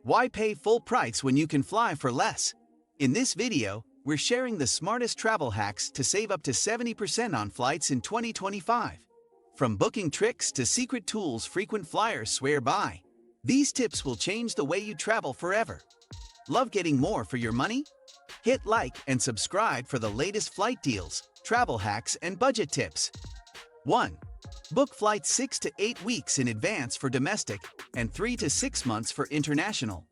Why pay full price when you can fly for less? In this video, we're sharing the smartest travel hacks to save up to 70% on flights in 2025. From booking tricks to secret tools frequent flyers swear by, these tips will change the way you travel forever. Love getting more for your money? Hit like and subscribe for the latest flight deals, travel hacks, and budget tips. 1. Book flights 6 to 8 weeks in advance for domestic and 3 to 6 months for international.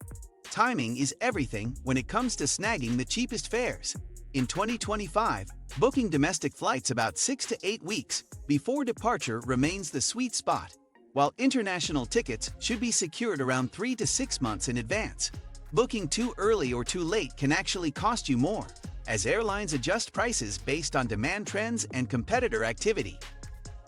Timing is everything when it comes to snagging the cheapest fares. In 2025, booking domestic flights about 6 to 8 weeks before departure remains the sweet spot, while international tickets should be secured around 3 to 6 months in advance. Booking too early or too late can actually cost you more, as airlines adjust prices based on demand trends and competitor activity.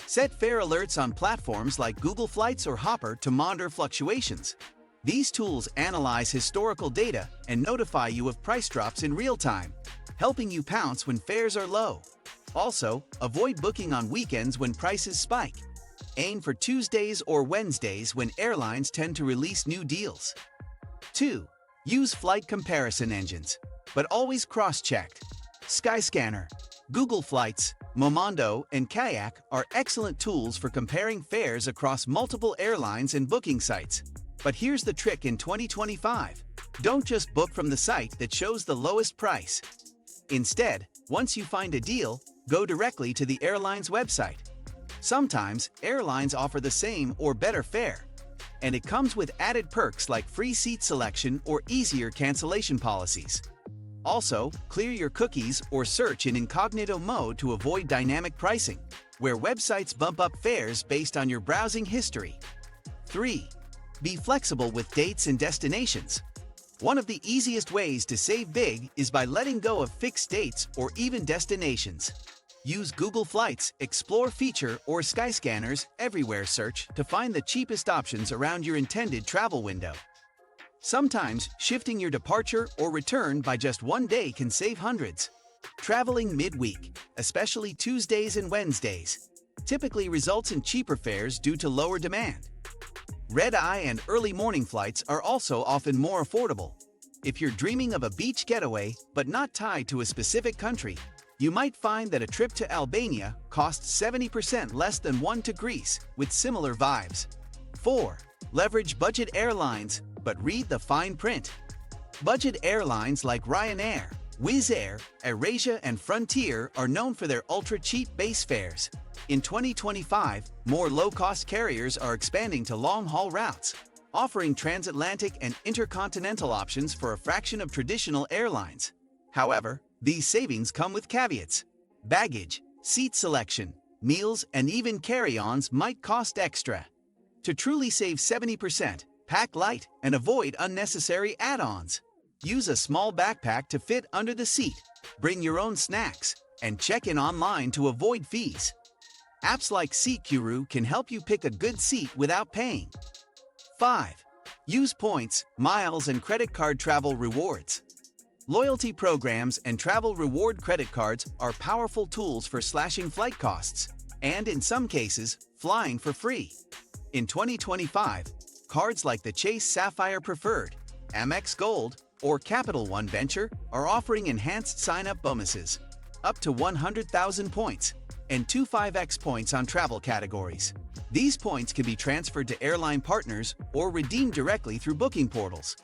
Set fare alerts on platforms like Google Flights or Hopper to monitor fluctuations. These tools analyze historical data and notify you of price drops in real time, helping you pounce when fares are low. Also, avoid booking on weekends when prices spike. Aim for Tuesdays or Wednesdays when airlines tend to release new deals. 2. Use flight comparison engines, but always cross-checked. Skyscanner, Google Flights, Momondo, and Kayak are excellent tools for comparing fares across multiple airlines and booking sites. But here's the trick in 2025. Don't just book from the site that shows the lowest price. Instead, once you find a deal, go directly to the airline's website. Sometimes, airlines offer the same or better fare, and it comes with added perks like free seat selection or easier cancellation policies. Also, clear your cookies or search in incognito mode to avoid dynamic pricing, where websites bump up fares based on your browsing history. 3. Be flexible with dates and destinations. One of the easiest ways to save big is by letting go of fixed dates or even destinations. Use Google Flights, Explore Feature, or Skyscanner's Everywhere search to find the cheapest options around your intended travel window. Sometimes, shifting your departure or return by just one day can save hundreds. Traveling midweek, especially Tuesdays and Wednesdays, typically results in cheaper fares due to lower demand. Red-eye and early morning flights are also often more affordable. If you're dreaming of a beach getaway but not tied to a specific country, you might find that a trip to Albania costs 70% less than one to Greece, with similar vibes. 4. Leverage budget airlines, but read the fine print. Budget airlines like Ryanair, Wizz Air, AirAsia, and Frontier are known for their ultra-cheap base fares. In 2025, more low-cost carriers are expanding to long-haul routes, offering transatlantic and intercontinental options for a fraction of traditional airlines. However, these savings come with caveats. Baggage, seat selection, meals, and even carry-ons might cost extra. To truly save 70%, pack light and avoid unnecessary add-ons. Use a small backpack to fit under the seat, bring your own snacks, and check in online to avoid fees. Apps like SeatGuru can help you pick a good seat without paying. 5. Use points, miles, and credit card travel rewards. Loyalty programs and travel reward credit cards are powerful tools for slashing flight costs, and in some cases, flying for free. In 2025, cards like the Chase Sapphire Preferred, Amex Gold, or Capital One Venture are offering enhanced sign-up bonuses, up to 100,000 points, and 25x points on travel categories. These points can be transferred to airline partners or redeemed directly through booking portals.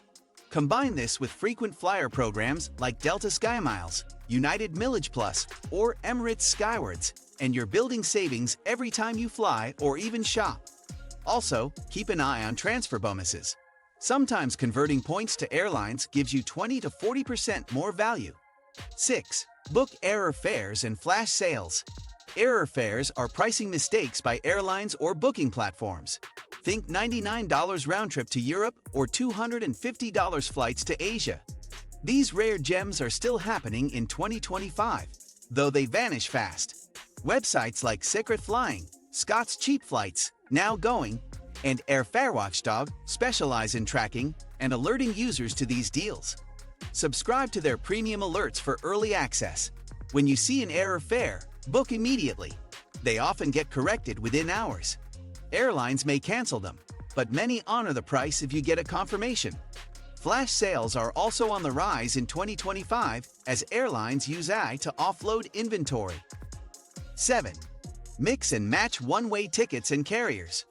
Combine this with frequent flyer programs like Delta SkyMiles, United Millage Plus, or Emirates Skywards, and you're building savings every time you fly or even shop. Also, keep an eye on transfer bonuses. Sometimes converting points to airlines gives you 20 to 40% more value. 6. Book error fares and flash sales. Error fares are pricing mistakes by airlines or booking platforms. Think $99 round trip to Europe or $250 flights to Asia. These rare gems are still happening in 2025, though they vanish fast. Websites like Secret Flying, Scott's Cheap Flights, Now Going, and Airfare Watchdog specialize in tracking and alerting users to these deals. Subscribe to their premium alerts for early access. When you see an error fare, book immediately. They often get corrected within hours. Airlines may cancel them, but many honor the price if you get a confirmation. Flash sales are also on the rise in 2025 as airlines use AI to offload inventory. 7. Mix and match one-way tickets and carriers.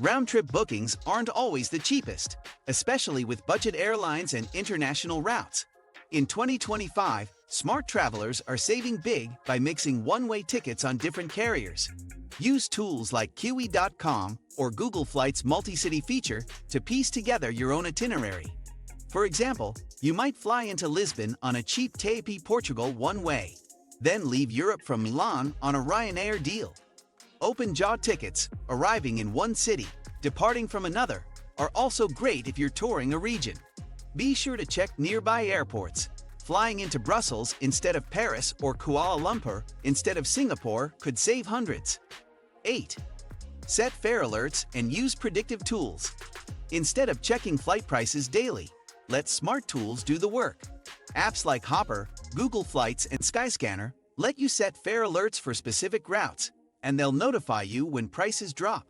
Round-trip bookings aren't always the cheapest, especially with budget airlines and international routes. In 2025, smart travelers are saving big by mixing one-way tickets on different carriers. Use tools like Kiwi.com or Google Flight's multi-city feature to piece together your own itinerary. For example, you might fly into Lisbon on a cheap TAP Portugal one-way, then leave Europe from Milan on a Ryanair deal. Open-jaw tickets, arriving in one city, departing from another, are also great if you're touring a region. Be sure to check nearby airports. Flying into Brussels instead of Paris or Kuala Lumpur instead of Singapore could save hundreds. 8. Set fare alerts and use predictive tools. Instead of checking flight prices daily, let smart tools do the work. Apps like Hopper, Google Flights, and Skyscanner let you set fare alerts for specific routes, and they'll notify you when prices drop.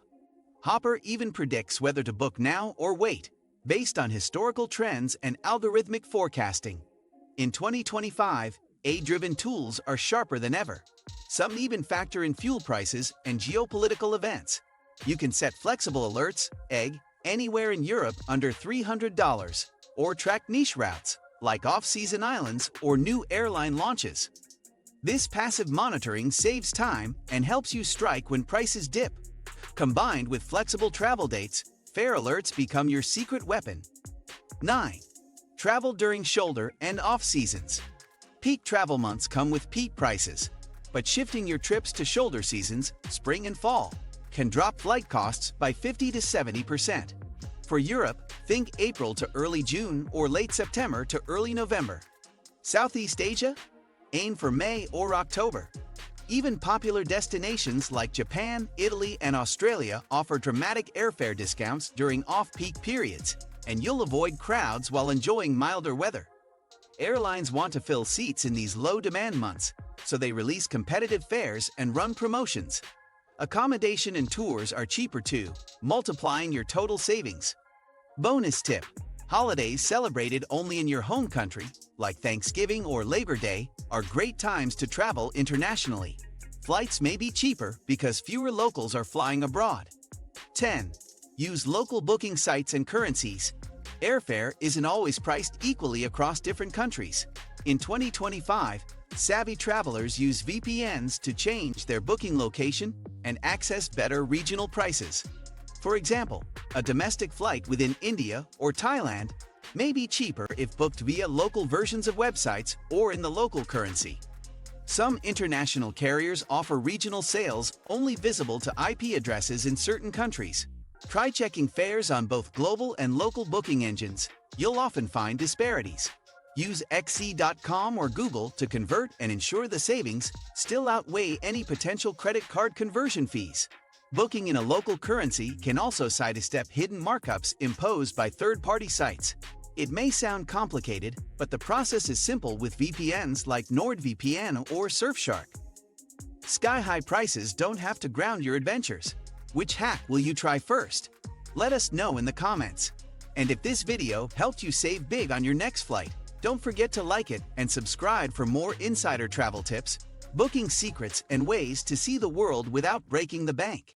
Hopper even predicts whether to book now or wait, based on historical trends and algorithmic forecasting. In 2025, AI-driven tools are sharper than ever. Some even factor in fuel prices and geopolitical events. You can set flexible alerts, anywhere in Europe under $300, or track niche routes, like off-season islands or new airline launches. This passive monitoring saves time and helps you strike when prices dip. Combined with flexible travel dates, fare alerts become your secret weapon. 9. Travel during shoulder and off-seasons. Peak travel months come with peak prices, but shifting your trips to shoulder seasons, spring and fall, can drop flight costs by 50 to 70%. For Europe, think April to early June or late September to early November. Southeast Asia? Aim for May or October. Even popular destinations like Japan, Italy, and Australia offer dramatic airfare discounts during off-peak periods, and you'll avoid crowds while enjoying milder weather. Airlines want to fill seats in these low-demand months, so they release competitive fares and run promotions. Accommodation and tours are cheaper too, multiplying your total savings. Bonus tip: holidays celebrated only in your home country, like Thanksgiving or Labor Day, are great times to travel internationally. Flights may be cheaper because fewer locals are flying abroad. 10. Use local booking sites and currencies. Airfare isn't always priced equally across different countries. In 2025, savvy travelers use VPNs to change their booking location and access better regional prices. For example, a domestic flight within India or Thailand may be cheaper if booked via local versions of websites or in the local currency. Some international carriers offer regional sales only visible to IP addresses in certain countries. Try checking fares on both global and local booking engines. You'll often find disparities. Use xc.com or Google to convert and ensure the savings still outweigh any potential credit card conversion fees. Booking in a local currency can also sidestep hidden markups imposed by third-party sites. It may sound complicated, but the process is simple with VPNs like NordVPN or Surfshark. Sky-high prices don't have to ground your adventures. Which hack will you try first? Let us know in the comments. And if this video helped you save big on your next flight, don't forget to like it and subscribe for more insider travel tips, booking secrets, and ways to see the world without breaking the bank.